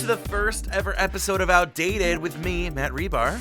to the first ever episode of Outdated with me, Matt Rebar.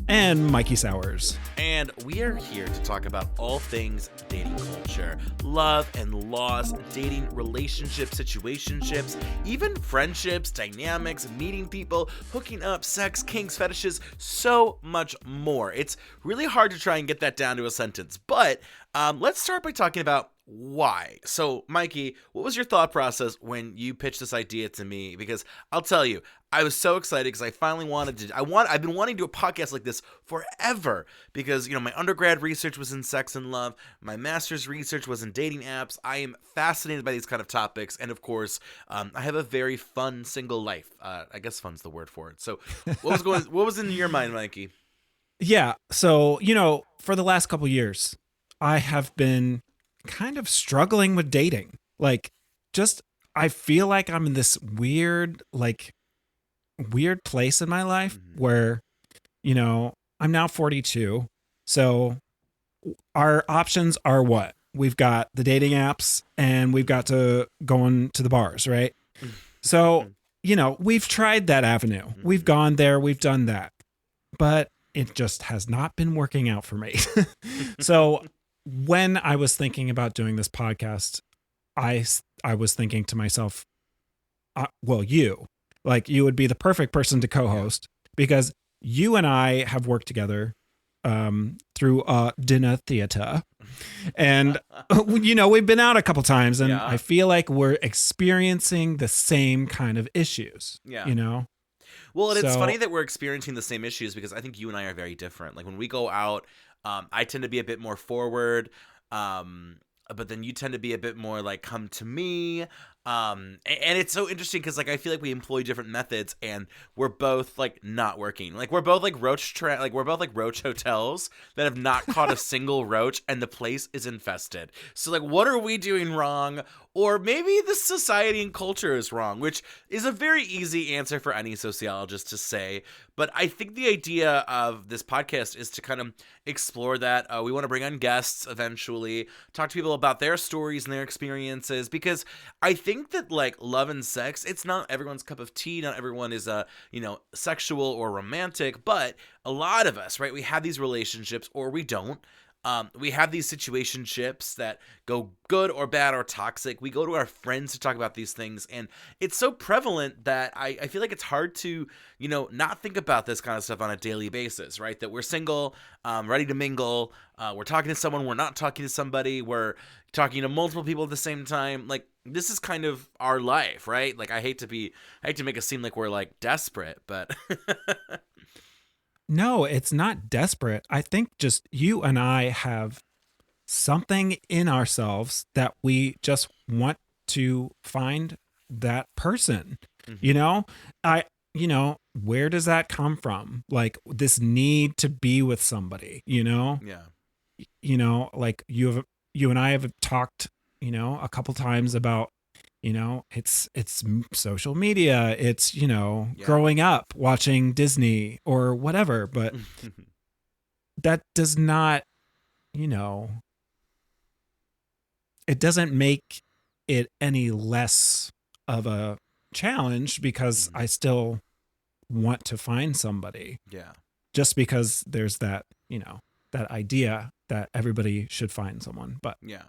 And Mikey Sowers. And we are here to talk about all things dating culture, love and loss, dating relationships, situationships, even friendships, dynamics, meeting people, hooking up, sex, kinks, fetishes, so much more. It's really hard to try and get that down to a sentence, but let's start by talking about why. So, Mikey, what was your thought process when you pitched this idea to me? Because I'll tell you, I was so excited because I finally I've been wanting to do a podcast like this forever because, my undergrad research was in sex and love. My master's research was in dating apps. I am fascinated by these kind of topics. And of course, I have a very fun single life. I guess fun's the word for it. So what was in your mind, Mikey? Yeah. So, for the last couple years, I have been kind of struggling with dating. I feel like I'm in this weird place in my life where, I'm now 42. So our options are what? We've got the dating apps and we've got to go on to the bars, right? So, we've tried that avenue. We've gone there, we've done that, but it just has not been working out for me. So when I was thinking about doing this podcast, I was thinking to myself, you would be the perfect person to co-host because you and I have worked together through dinner theater, and we've been out a couple times, and I feel like we're experiencing the same kind of issues. Well, and it's funny that we're experiencing the same issues because I think you and I are very different. Like when we go out, I tend to be a bit more forward, but then you tend to be a bit more like come to me. And it's so interesting because I feel like we employ different methods and we're both not working. We're both roach hotels that have not caught a single roach and the place is infested. So what are we doing wrong? Or maybe the society and culture is wrong, which is a very easy answer for any sociologist to say. But I think the idea of this podcast is to kind of explore that. We want to bring on guests eventually, talk to people about their stories and their experiences, because I think that love and sex, it's not everyone's cup of tea. Not everyone is sexual or romantic, but a lot of us, right? We have these relationships or we don't. We have these situationships that go good or bad or toxic. We go to our friends to talk about these things, and it's so prevalent that I feel like it's hard to, not think about this kind of stuff on a daily basis, right? That we're single, ready to mingle, we're talking to someone, we're not talking to somebody, we're talking to multiple people at the same time. This is kind of our life, right? I hate to make it seem like we're desperate, but No, it's not desperate. I think just you and I have something in ourselves that we just want to find that person. Where does that come from? This need to be with somebody, Yeah. You and I have talked, a couple times about, it's social media, it's, growing up watching Disney or whatever, but that does not, it doesn't make it any less of a challenge because I still want to find somebody. Yeah. Just because there's that, that idea that everybody should find someone, but yeah.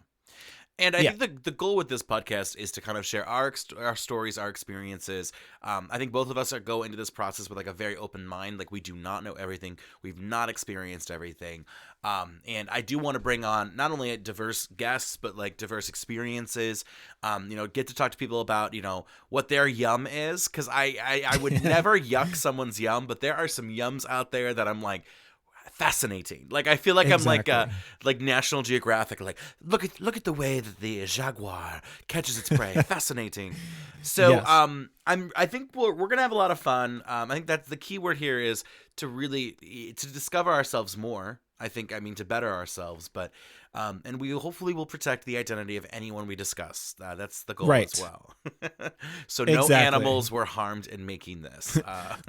And I think the goal with this podcast is to kind of share our stories, our experiences. I think both of us go into this process with a very open mind. We do not know everything. We've not experienced everything. And I do want to bring on not only diverse guests, but diverse experiences. Get to talk to people about, what their yum is. Because I would never yuck someone's yum, but there are some yums out there that I'm fascinating. I feel like Exactly. I'm like National Geographic. Look at the way that the jaguar catches its prey. Fascinating. So Yes. I think we're gonna have a lot of fun. I think that's the key word here is to discover ourselves more. To better ourselves, but and we hopefully will protect the identity of anyone we discuss. That's the goal Right. as well. So no Exactly. animals were harmed in making this.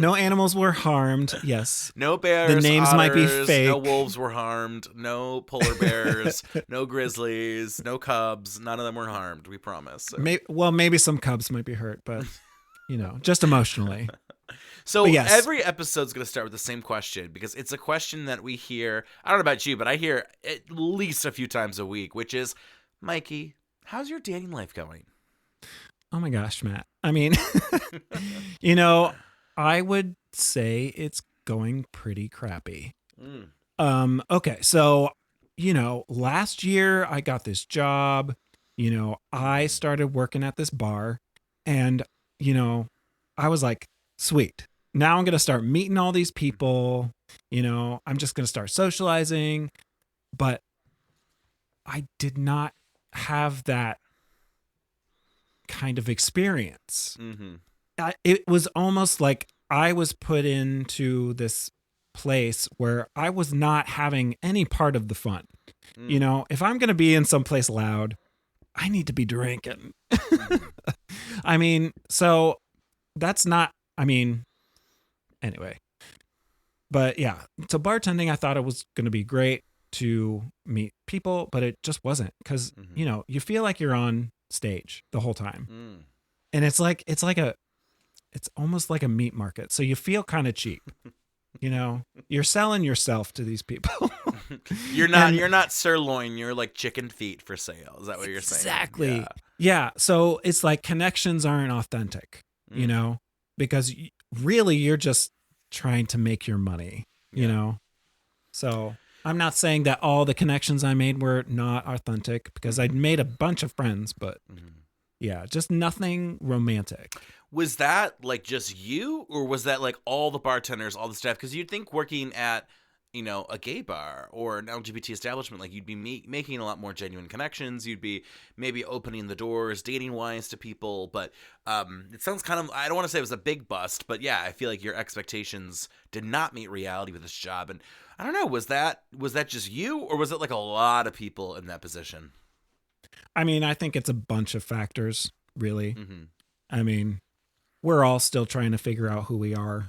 No animals were harmed. Yes. No bears, The names might be otters, fake. no wolves were harmed, no polar bears, no grizzlies, no cubs. None of them were harmed, we promise. So. Maybe some cubs might be hurt, but just emotionally. So But yes. every episode's going to start with the same question because it's a question that we hear. I don't know about you, but I hear at least a few times a week, which is, Mikey, how's your dating life going? Oh my gosh, Matt. I mean, I would say it's going pretty crappy. Okay, so, last year I got this job, I started working at this bar and, I was like, sweet. Now I'm going to start meeting all these people, I'm just going to start socializing, but I did not have that kind of experience. It was almost like I was put into this place where I was not having any part of the fun. If I'm going to be in some place loud, I need to be drinking. I mean, so that's not, anyway. But yeah, so bartending, I thought it was going to be great to meet people, but it just wasn't because, you feel like you're on stage the whole time. And it's almost like a meat market. So you feel kind of cheap. You're selling yourself to these people. You're not sirloin, you're like chicken feet for sale. Is that what you're saying? Exactly. Yeah. So it's like connections aren't authentic, because really you're just trying to make your money, So I'm not saying that all the connections I made were not authentic because I'd made a bunch of friends, but yeah, just nothing romantic. Was that like just you, or was that like all the bartenders, all the staff? Because you'd think working at, a gay bar or an LGBT establishment, like you'd be making a lot more genuine connections. You'd be maybe opening the doors, dating wise to people. But it sounds kind of, I don't want to say it was a big bust, but yeah, I feel like your expectations did not meet reality with this job. And I don't know, was that just you, or was it like a lot of people in that position? I think it's a bunch of factors, really. We're all still trying to figure out who we are.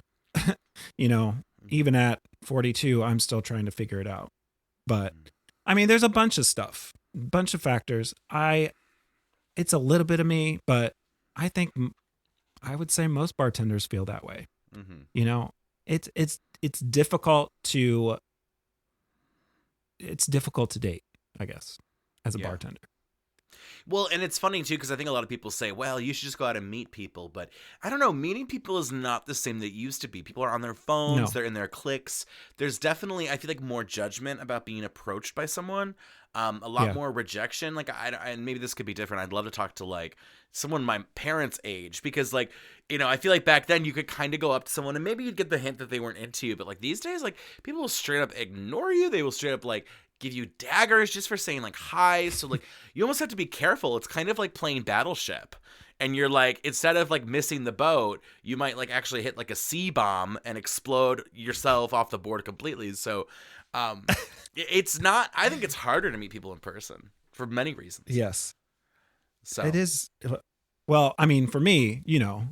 Even at 42, I'm still trying to figure it out. But there's a bunch of stuff, bunch of factors. It's a little bit of me, but I think I would say most bartenders feel that way. It's difficult to date, I guess, as a bartender. Well, and it's funny, too, because I think a lot of people say, well, you should just go out and meet people. But I don't know. Meeting people is not the same that it used to be. People are on their phones. No. They're in their cliques. There's definitely, I feel like, more judgment about being approached by someone. A lot more rejection. Like, and maybe this could be different. I'd love to talk to, like, someone my parents' age. Because, like, I feel like back then you could kind of go up to someone and maybe you'd get the hint that they weren't into you. But, like, these days, like, people will straight up ignore you. They will straight up, like, give you daggers just for saying like hi. So like you almost have to be careful. It's kind of like playing Battleship, and you're like, instead of like missing the boat, you might like actually hit like a C bomb and explode yourself off the board completely. So it's not, I think it's harder to meet people in person for many reasons. Yes. So it is. Well, for me,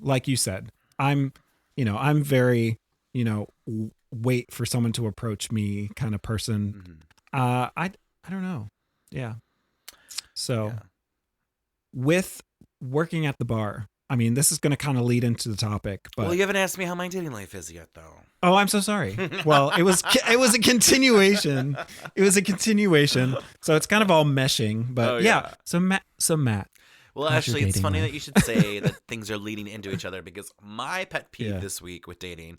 like you said, I'm very, wait for someone to approach me kind of person. I don't know. Yeah. So with working at the bar, this is going to kind of lead into the topic, but well, you haven't asked me how my dating life is yet though. Oh, I'm so sorry. Well, it was a continuation. So it's kind of all meshing, but yeah. So Matt. Well, actually, it's funny that you should say that things are leading into each other, because my pet peeve this week with dating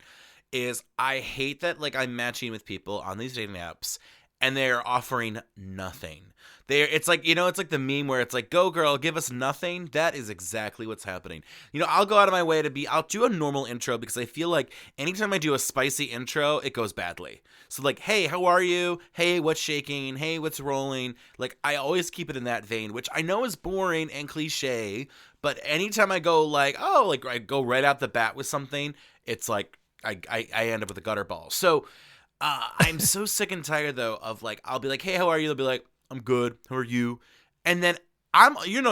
is I hate that like I'm matching with people on these dating apps and they're offering nothing. It's like, it's like the meme where it's like, go girl, give us nothing. That is exactly what's happening. I'll go out of my way I'll do a normal intro because I feel like anytime I do a spicy intro, it goes badly. So like, hey, how are you? Hey, what's shaking? Hey, what's rolling? Like I always keep it in that vein, which I know is boring and cliche, but anytime I go like, oh, like I go right out the bat with something, it's like, I end up with a gutter ball. So, I'm so sick and tired though of like, I'll be like, hey, how are you? They'll be like, I'm good. How are you? And then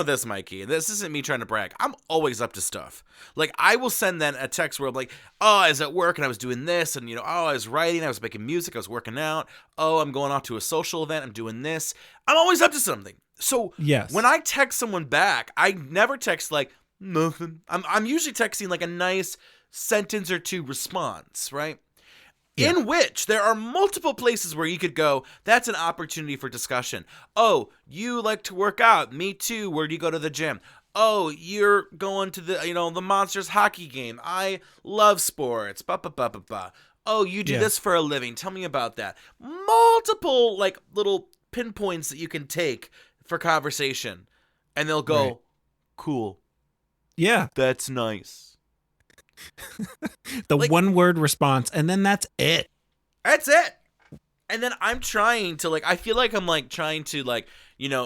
this, Mikey, this isn't me trying to brag. I'm always up to stuff. Like I will send then a text where I'm like, oh, I was at work and I was doing this. And oh, I was writing, I was making music, I was working out. Oh, I'm going off to a social event. I'm doing this. I'm always up to something. So yes. When I text someone back, I never text like, Nothing. I'm usually texting like a nice sentence or two response, right? Yeah. In which there are multiple places where you could go, that's an opportunity for discussion. Oh, you like to work out. Me too. Where do you go to the gym? Oh, you're going to the Monsters hockey game. I love sports. Ba ba ba ba ba. Oh, you do Yeah. this for a living. Tell me about that. Multiple like little pinpoints that you can take for conversation. And they'll go, Right. cool. Yeah. That's nice. The Like, one word response, and then that's it. that's it. And then I'm trying to I feel like I'm trying to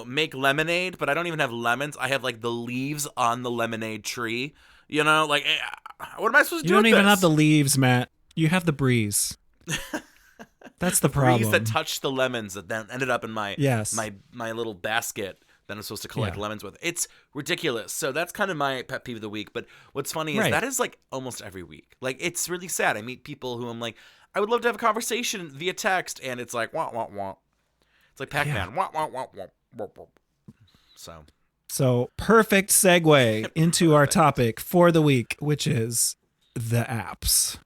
make lemonade, but I don't even have lemons. I have the leaves on the lemonade tree. What am I supposed to You do don't with even this? have the leaves, Matt. You have the breeze. That's the problem. Breeze that touched the lemons that then ended up in my Yes. my little basket that I'm supposed to collect Yeah. lemons with. It's ridiculous. So that's kind of my pet peeve of the week. But what's funny is Right. that is almost every week. It's really sad. I meet people who I'm I would love to have a conversation via text, and it's wah wah wah. It's like Pac-Man. Wah wah wah wah wah wah. So Perfect segue into our topic for the week, which is the apps.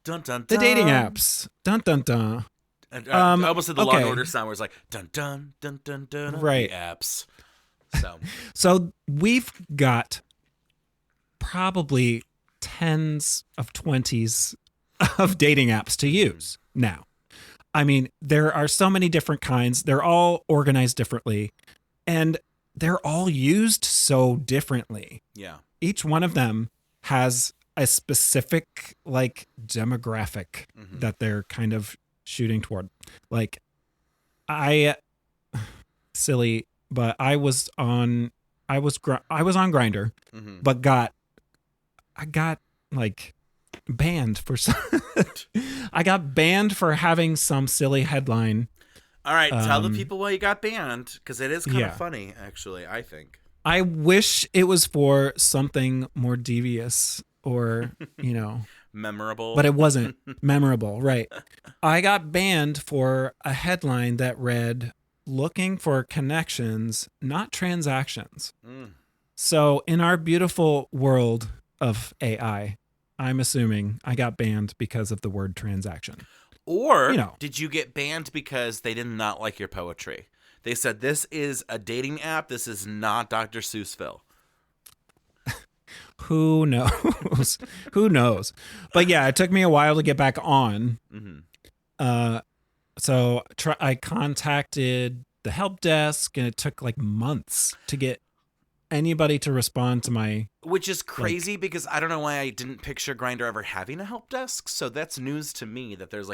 dun dun dun. The dating apps. Dun dun dun. And, I almost did the Law and okay. Order sound where it's dun dun dun dun dun. Right. The apps. So we've got probably tens of 20s of dating apps to use now. I mean, there are so many different kinds. They're all organized differently, and they're all used so differently. Yeah. Each one of them has a specific demographic that they're kind of shooting toward. Silly, but I was on Grindr, but I got banned for some I got banned for having some silly headline. All right, tell the people why you got banned, because it is kind of funny, actually, I think. I wish it was for something more devious or, memorable. but it wasn't memorable, right? I got banned for a headline that read, "Looking for connections, not transactions." So in our beautiful world of AI, I'm assuming I got banned because of the word transaction. Or did you get banned because they did not like your poetry? They said, this is a dating app. This is not Dr. Seussville. Who knows? Who knows? But yeah, it took me a while to get back on. So I contacted the help desk, and it took months to get anybody to respond to my... Which is crazy because I don't know why I didn't picture Grindr ever having a help desk. So that's news to me that there's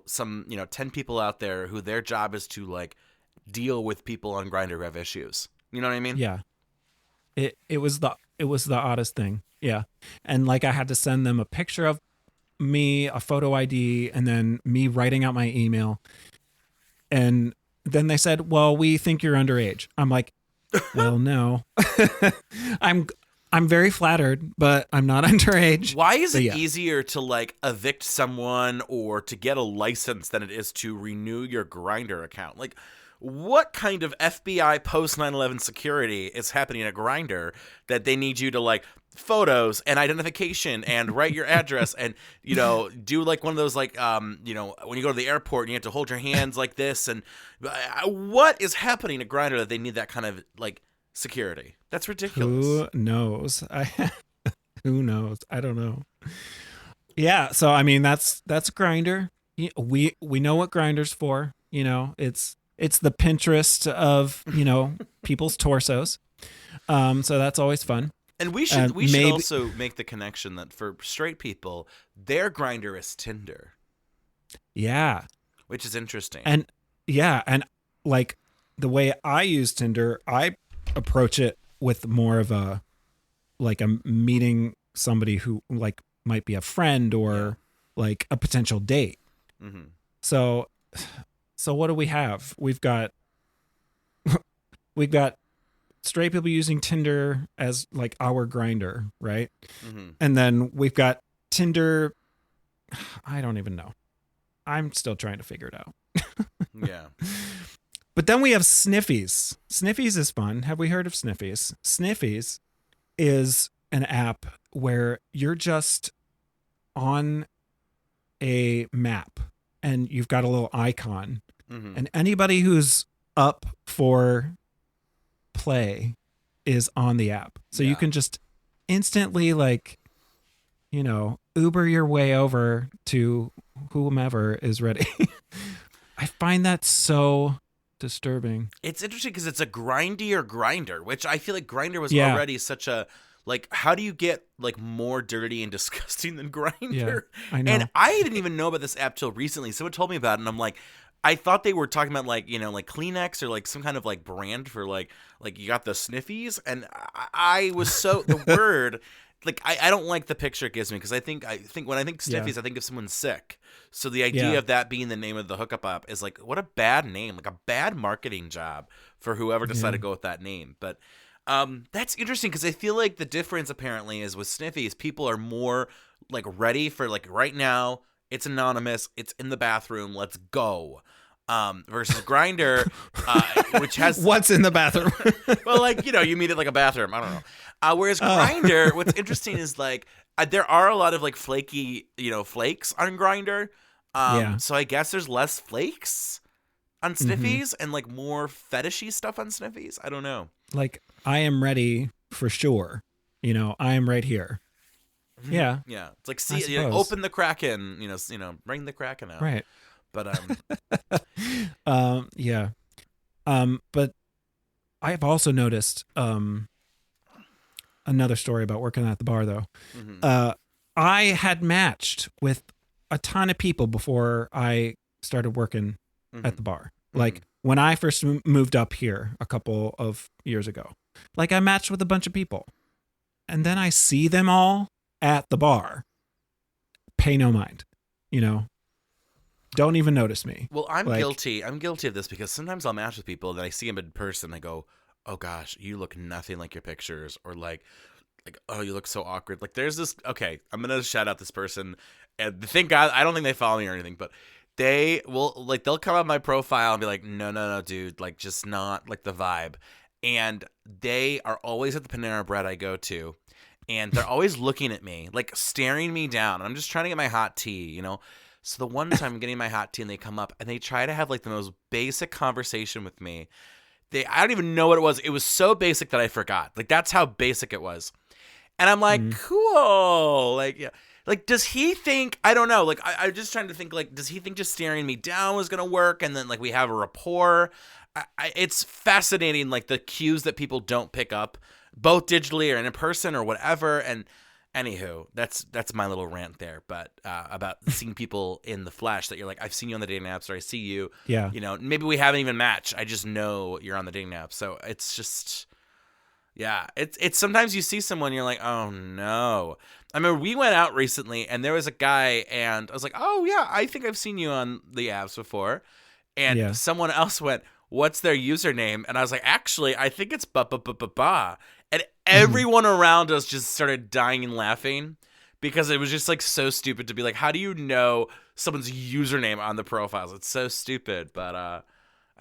some 10 people out there who their job is to deal with people on Grindr who have issues. You know what I mean? Yeah. It was the oddest thing. Yeah. And I had to send them a picture of me, a photo ID, and then me writing out my email. And then they said, "Well, we think you're underage." I'm like, well, no. I'm very flattered, but I'm not underage. Why is it easier to evict someone or to get a license than it is to renew your Grindr account? What kind of FBI post 9/11 security is happening at Grindr that they need you to photos and identification and write your address and do one of those when you go to the airport and you have to hold your hands like this, and what is happening at Grindr that they need that kind of security? That's ridiculous. Who knows? Who knows? I don't know. Yeah, so I mean that's Grindr. We know what Grindr's for. It's the Pinterest of people's torsos. So that's always fun. And we should also make the connection that for straight people, their Grindr is Tinder. Yeah. Which is interesting. And the way I use Tinder, I approach it with more of a meeting somebody who might be a friend or a potential date. So what do we have? We've got straight people using Tinder as our Grindr, right? And then we've got Tinder. I don't even know. I'm still trying to figure it out. Yeah. But then we have Sniffies. Sniffies is fun. Have we heard of Sniffies? Sniffies is an app where you're just on a map and you've got a little icon, Mm-hmm. and anybody who's up for play is on the app. So you Yeah. can just instantly, like, Uber your way over to whomever is ready. I find that so disturbing. It's interesting because it's a grindier grinder, which I feel like grinder was Yeah. already such a, like, how do you get like more dirty and disgusting than grinder? Yeah, I know. And I didn't even know about this app till recently. Someone told me about it, and I'm like, I thought they were talking about like, like Kleenex or like some kind of like brand for like you got the sniffies, and I was so the word. Like I don't like the picture it gives me, because I think when I think sniffies, I think of someone sick. So the idea of that being the name of the hookup app is like, what a bad name, like a bad marketing job for whoever decided to go with that name. But that's interesting, because I feel like the difference apparently is with sniffies, people are more like ready for like right now. It's anonymous. It's in the bathroom. Let's go. Versus Grinder, which has what's in the bathroom. well, like, you meet it like a bathroom. I don't know. Whereas Grinder, what's interesting is like there are a lot of like flaky, flakes on Grinder. So I guess there's less flakes on sniffies and like more fetishy stuff on sniffies. I don't know. Like, I am ready for sure. I am right here. Yeah. Yeah. It's like, see, open the Kraken, bring the Kraken out. Right. But yeah. But I've also noticed another story about working at the bar, though. I had matched with a ton of people before I started working at the bar. Like when I first moved up here a couple of years ago, like I matched with a bunch of people, and then I see them all at the bar. Pay no mind, Don't even notice me. Well, I'm guilty. I'm guilty of this, because sometimes I'll match with people, and then I see them in person, and I go, oh gosh, you look nothing like your pictures, or like, oh, you look so awkward. Like, there's this. Okay, I'm gonna shout out this person, and thank God I don't think they follow me or anything, but they will, like, they'll come on my profile and be like, no, dude, like, just not like the vibe. And they are always at the Panera Bread I go to, and they're always looking at me, like staring me down. I'm just trying to get my hot tea, So the one time I'm getting my hot tea, and they come up and they try to have like the most basic conversation with me. I don't even know what it was. It was so basic that I forgot. Like, that's how basic it was. And I'm like, cool. Like, yeah. Like, does he think, I don't know. Like, I'm just trying to think, like, does he think just staring me down was going to work? And then, like, we have a rapport. It's fascinating, like, the cues that people don't pick up, both digitally or in person or whatever. And anywho, that's my little rant there. But about seeing people in the flesh, that you're like, I've seen you on the dating apps, or I see you. Yeah. Maybe we haven't even matched. I just know you're on the dating app. So it's just, yeah. It's sometimes you see someone, you're like, oh no. I mean, we went out recently, and there was a guy, and I was like, oh yeah, I think I've seen you on the apps before. And someone else went, what's their username? And I was like, actually, I think it's ba. And everyone around us just started dying and laughing, because it was just like so stupid to be like, how do you know someone's username on the profiles? It's so stupid. But I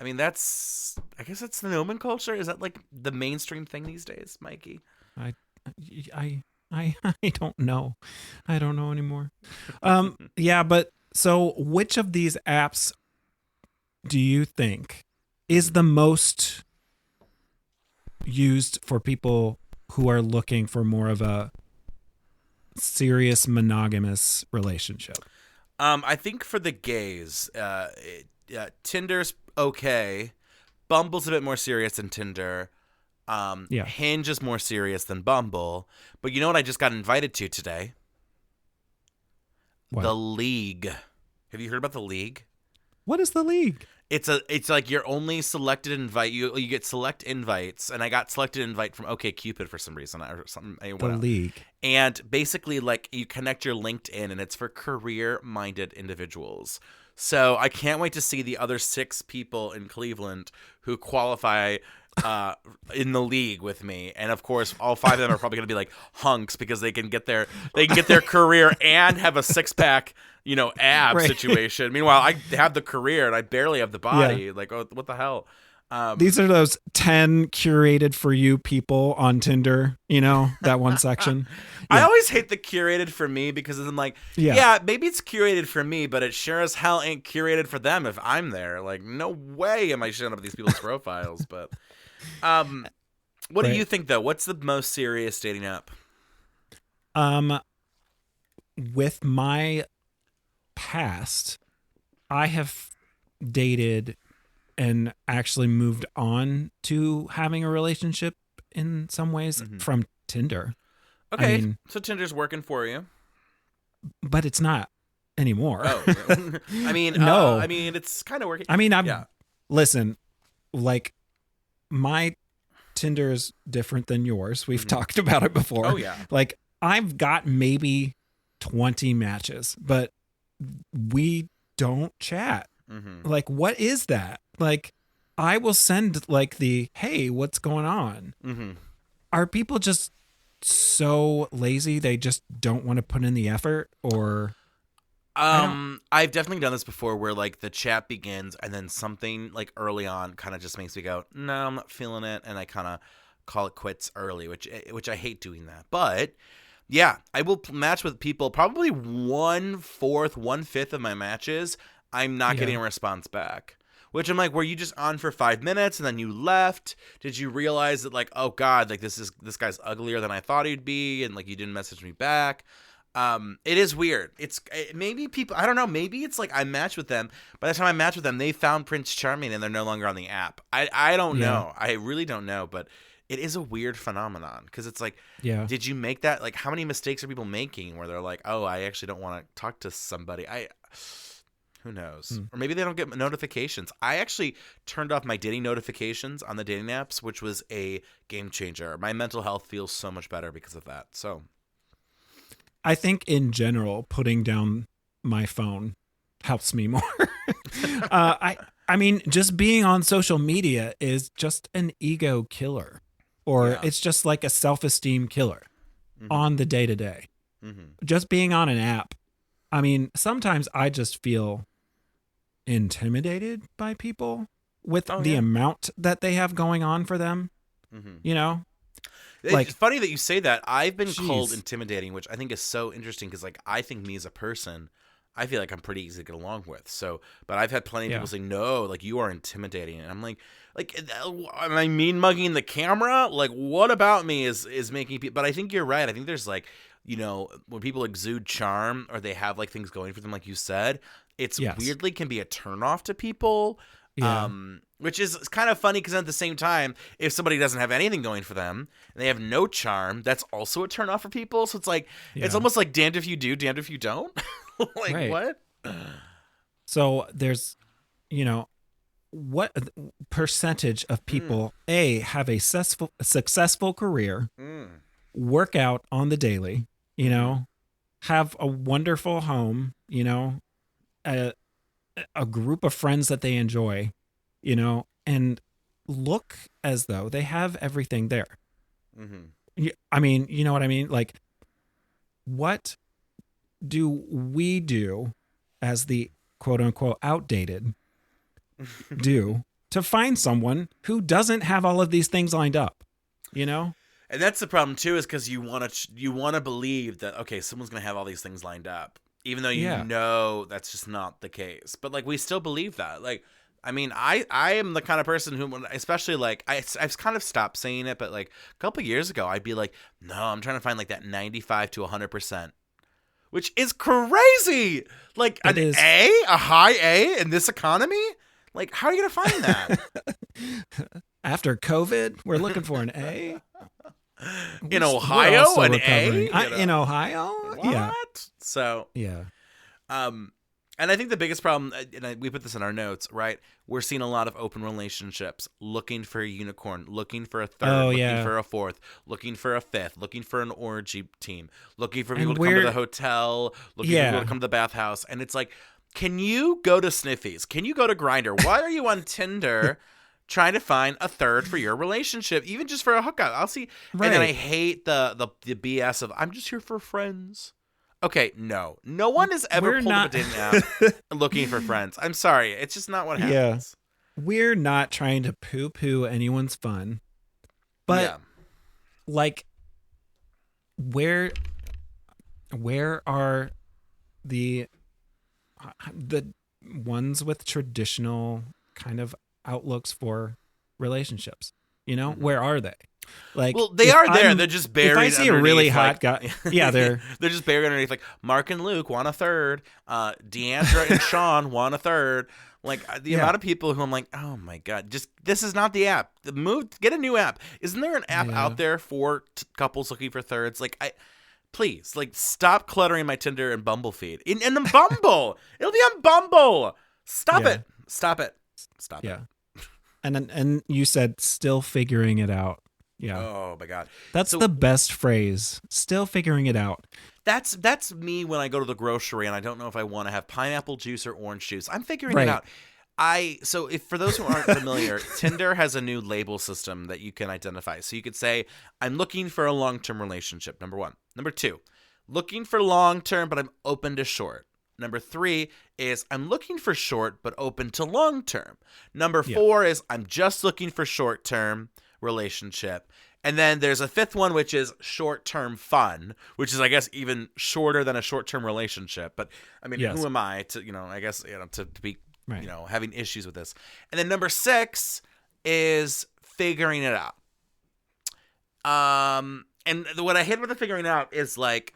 mean, I guess that's the nomenclature. Is that like the mainstream thing these days, Mikey? I don't know. I don't know anymore. Yeah, but so which of these apps do you think is the most used for people who are looking for more of a serious monogamous relationship? I think for the gays, Tinder's okay. Bumble's a bit more serious than Tinder. Hinge is more serious than Bumble. But you know what I just got invited to today? What? The League. Have you heard about the League? What is the League? It's like your only selected invite. You get select invites, and I got selected invite from OkCupid for some reason, or something. The League. And basically, like, you connect your LinkedIn, and it's for career-minded individuals. So I can't wait to see the other 6 people in Cleveland who qualify in the League with me. And of course, all 5 of them are probably going to be like hunks, because they can get their career and have a 6-pack, ab situation. Meanwhile, I have the career and I barely have the body. Like, oh, what the hell? These are those 10 curated for you people on Tinder, that one section. I Yeah. always hate the curated for me because I'm like, yeah, maybe it's curated for me, but it sure as hell ain't curated for them if I'm there. Like, no way am I showing up these people's profiles. But what do you think, though? What's the most serious dating app? With my past, I have dated and actually moved on to having a relationship in some ways from Tinder. Okay, so Tinder's working for you. But it's not anymore. Oh, I mean, no. I mean, it's kind of working. I mean, listen, like my Tinder is different than yours. We've talked about it before. Oh, yeah. Like I've got maybe 20 matches, but we don't chat. Like, what is that? Like, I will send like hey, what's going on? Are people just so lazy they just don't want to put in the effort? Or I've definitely done this before where like the chat begins and then something like early on kind of just makes me go, no, I'm not feeling it, and I kind of call it quits early, which I hate doing that. But yeah, I will match with people. Probably 1/4, 1/5 of my matches, I'm not getting a response back. Which I'm like, were you just on for 5 minutes and then you left? Did you realize that like, oh God, like this guy's uglier than I thought he'd be, and like you didn't message me back? It is weird. Maybe people, I don't know, maybe it's like I match with them. By the time I match with them, they found Prince Charming and they're no longer on the app. I don't know. I really don't know, but it is a weird phenomenon because it's like, did you make that? Like, how many mistakes are people making where they're like, oh, I actually don't want to talk to somebody. Who knows? Or maybe they don't get notifications. I actually turned off my dating notifications on the dating apps, which was a game changer. My mental health feels so much better because of that. So I think in general, putting down my phone helps me more. I mean, just being on social media is just an ego killer, or it's just like a self-esteem killer on the day-to-day. Just being on an app. I mean, sometimes I just feel intimidated by people with the amount that they have going on for them. It's funny that you say that. I've been called intimidating, which I think is so interesting because, like, I think me as a person, I feel like I'm pretty easy to get along with. So, but I've had plenty of people say, no, like, you are intimidating. And I'm like, am I mean mugging the camera? Like, what about me is making people, but I think you're right. I think there's like, when people exude charm or they have like things going for them, like you said, it's weirdly can be a turnoff to people. Which is kind of funny because at the same time, if somebody doesn't have anything going for them and they have no charm, that's also a turnoff for people. So it's like, it's almost like damned if you do, damned if you don't. Like, what? So there's, what percentage of people, have a successful career, work out on the daily, have a wonderful home, a group of friends that they enjoy, and look as though they have everything there. I mean, you know what I mean? Like, what do we do as the quote unquote outdated do to find someone who doesn't have all of these things lined up, And that's the problem too, is because you want to believe that, okay, someone's going to have all these things lined up, even though you know that's just not the case. But like, we still believe that. Like, I mean, I am the kind of person who, especially like, I've kind of stopped saying it, but like a couple of years ago, I'd be like, no, I'm trying to find like that 95 to 100%, which is crazy. Like a high A in this economy. Like, how are you going to find that? After COVID, we're looking for an A. In Ohio, an A? In Ohio? What? Yeah. So, and I think the biggest problem, and we put this in our notes, right? We're seeing a lot of open relationships, looking for a unicorn, looking for a third, looking for a fourth, looking for a fifth, looking for an orgy team, looking for people to come to the hotel, looking for people to come to the bathhouse. And it's like, can you go to Sniffies? Can you go to Grindr? Why are you on Tinder trying to find a third for your relationship, even just for a hookup? I'll see. Right. And then I hate the BS of, I'm just here for friends. Okay, no one has ever pulled up a dating app looking for friends. I'm sorry, it's just not what happens. we're not trying to poo-poo anyone's fun, but Yeah. like, where are the the ones with traditional kind of outlooks for relationships? Mhm. Where are they? Like, Well, they are there. They're just if I buried see a really underneath, hot like, guy, yeah, they're just buried underneath, like, Mark and Luke want a third. Deandra and Sean want a third. Like, the yeah, amount of people who I'm like, oh my god, just this is not the app. Get a new app. Isn't there an app yeah, out there for couples looking for thirds? Like, please, like, stop cluttering my Tinder and Bumble feed. In the Bumble, it'll be on Bumble. Stop yeah, it. Stop it. Stop it. yeah. And you said still figuring it out. Yeah. Oh my god. That's So the best phrase. Still figuring it out. that's me when I go to the grocery and I don't know if I want to have pineapple juice or orange juice. I'm figuring it Right. out. So if for those who aren't familiar, Tinder has a new label system that you can identify. So you could say, I'm looking for a long-term relationship, number 1. Number 2, looking for long-term, but I'm open to short. Number 3 is I'm looking for short, but open to long-term. Number Yeah. 4 is I'm just looking for short-term relationship. And then there's a fifth one, which is short-term fun, which is, I guess, even shorter than a short-term relationship. But I mean, Yes. who am I to, I guess, to be, Right. having issues with this. And then number 6 is figuring it out. And what I hate with the figuring out is, like,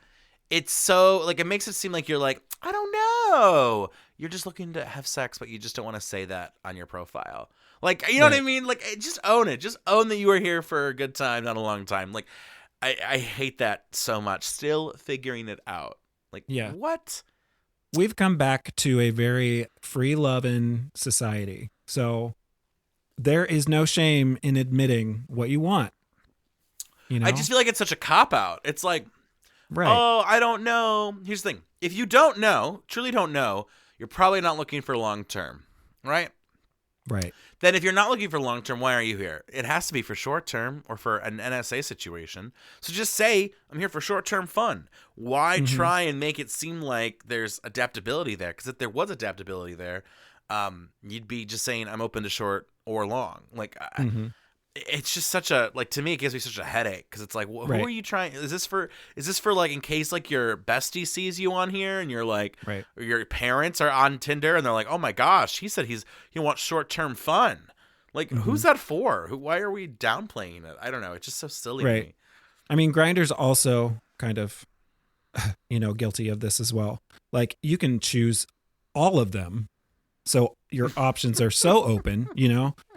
it's so, like, it makes it seem like you're like, I don't know. You're just looking to have sex, but you just don't want to say that on your profile. Like, you know what I Right. mean? Like, just own it. Just own that you are here for a good time, not a long time. Like, I hate that so much. Still figuring it out. Like, Yeah. what? We've come back to a very free loving society. So there is no shame in admitting what you want. I just feel like it's such a cop out. It's like, Right. oh, I don't know. Here's the thing. If you don't know, truly don't know, you're probably not looking for long term, right? Right. Then if you're not looking for long term, why are you here? It has to be for short term or for an NSA situation. So just say, I'm here for short term fun. Why try and make it seem like there's adaptability there? Because if there was adaptability there, you'd be just saying, I'm open to short or long. Like, Mm-hmm. it's just such a, like, to me it gives me such a headache because it's like, who Right. are you trying, is this for like in case like your bestie sees you on here and you're like, Right. or your parents are on Tinder and they're like, oh my gosh, he said he wants short-term fun. Like, who's that for? Why are we downplaying it? I don't know, it's just so silly to Right. me. I mean, Grindr's also kind of, guilty of this as well. Like, you can choose all of them. So your options are so open,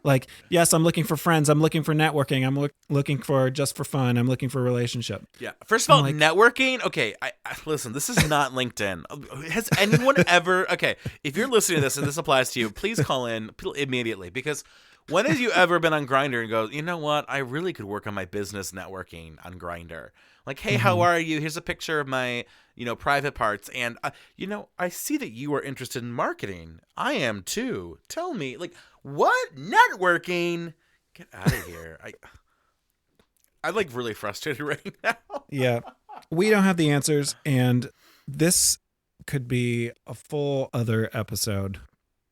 like, yes, I'm looking for friends. I'm looking for networking. I'm looking for just for fun. I'm looking for a relationship. Yeah. First of I'm all, like- networking. Okay, I listen. This is not LinkedIn. Has anyone ever? Okay, if you're listening to this and this applies to you, please call in immediately, because when have you ever been on Grindr and go, you know what? I really could work on my business networking on Grindr. Like, hey, how are you? Here's a picture of my, private parts, and I see that you are interested in marketing. I am too. Tell me, like, what networking? Get out of here. I'm like really frustrated right now. Yeah. We don't have the answers. And this could be a full other episode,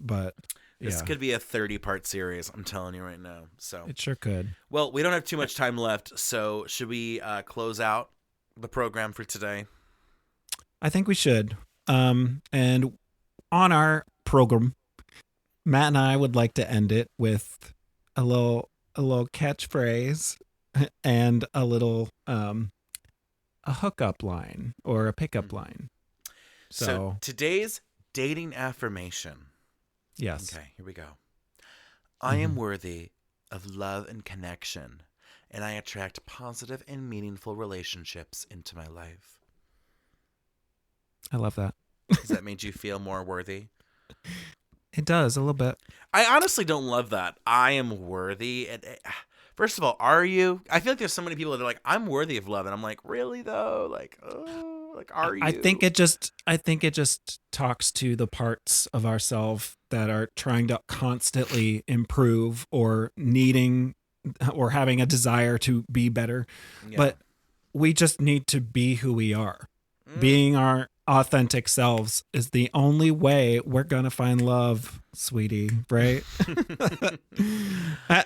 but This could be a 30-part series, I'm telling you right now. So it sure could. Well, we don't have too much time left, so should we close out the program for today? I think we should. And on our program, Matt and I would like to end it with a little catchphrase and a little a hookup line or a pickup line. So today's dating affirmation. Yes. Okay, here we go. I am worthy of love and connection, and I attract positive and meaningful relationships into my life. I love that. Does that make you feel more worthy? It does a little bit. I honestly don't love that. I am worthy. And first of all, are you? I feel like there's so many people that are like, I'm worthy of love, and I'm like, really though? Like, are you? I think it just talks to the parts of ourselves that are trying to constantly improve or needing or having a desire to be better. Yeah. But we just need to be who we are. Being our authentic selves is the only way we're going to find love, sweetie, right?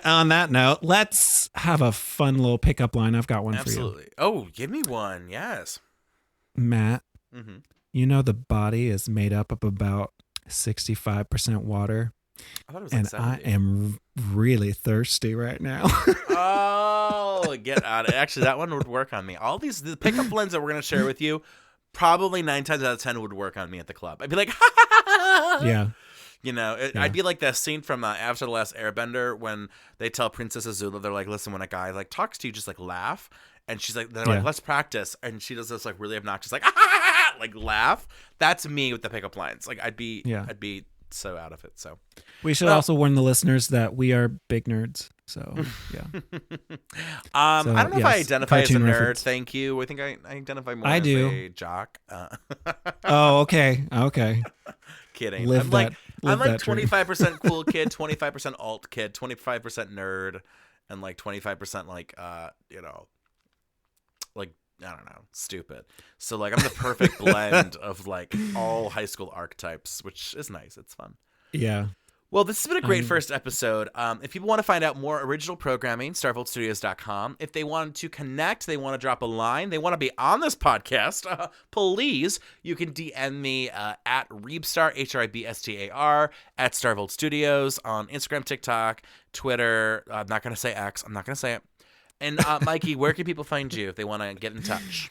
On that note, let's have a fun little pickup line. I've got one for you. Absolutely. Oh, give me one. Yes. Matt, you know the body is made up of about 65% water. I thought it was and like 70. I am really thirsty right now. Oh, get out of it. Actually, that one would work on me. All the pickup lines that we're going to share with you, probably 9 times out of 10 would work on me at the club. I'd be like, Yeah. You know, I'd be like that scene from Avatar: The Last Airbender when they tell Princess Azula, they're like, listen, when a guy like talks to you, just like laugh. And she's like, they're like, let's practice. And she does this like really obnoxious, like, like laugh. That's me with the pickup lines. Like I'd be so out of it. So we should also warn the listeners that we are big nerds. So yeah. I don't know if I identify as a nerd. Reference. Thank you. I think I identify more I as do. a jock. Oh, okay. Kidding. I'm like 25% cool kid, 25% alt kid, 25% nerd, and like 25% like like I don't know, stupid. So like I'm the perfect blend of like all high school archetypes, which is nice. It's fun. Yeah. Well, this has been a great first episode. If people want to find out more original programming, starvoltstudios.com. If they want to connect, they want to drop a line, they want to be on this podcast, please, you can DM me at Reebstar, HRIBSTAR, at Starvolt Studios on Instagram, TikTok, Twitter. I'm not going to say X. I'm not going to say it. And Mikey, where can people find you if they want to get in touch?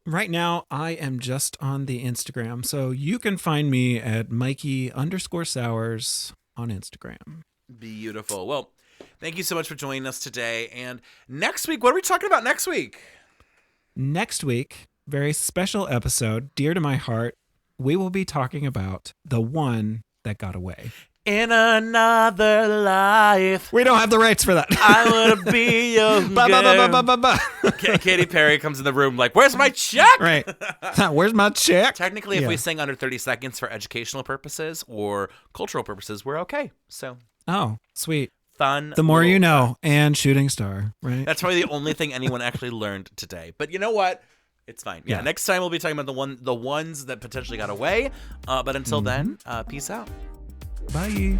Right now, I am just on the Instagram. So you can find me at Mikey_Sowers on Instagram. Beautiful. Well, thank you so much for joining us today. And next week, what are we talking about next week? Next week, very special episode, dear to my heart, we will be talking about the one that got away. In another life. We don't have the rights for that. I want to be your girl. Katy Perry comes in the room like, where's my check? Right. Where's my check? Technically, if we sing under 30 seconds for educational purposes or cultural purposes, we're okay. So. Oh, sweet. Fun. The more you know, and shooting star, right? That's probably the only thing anyone actually learned today. But you know what? It's fine. Yeah. Next time we'll be talking about the ones that potentially got away. But until then, peace out. Bye.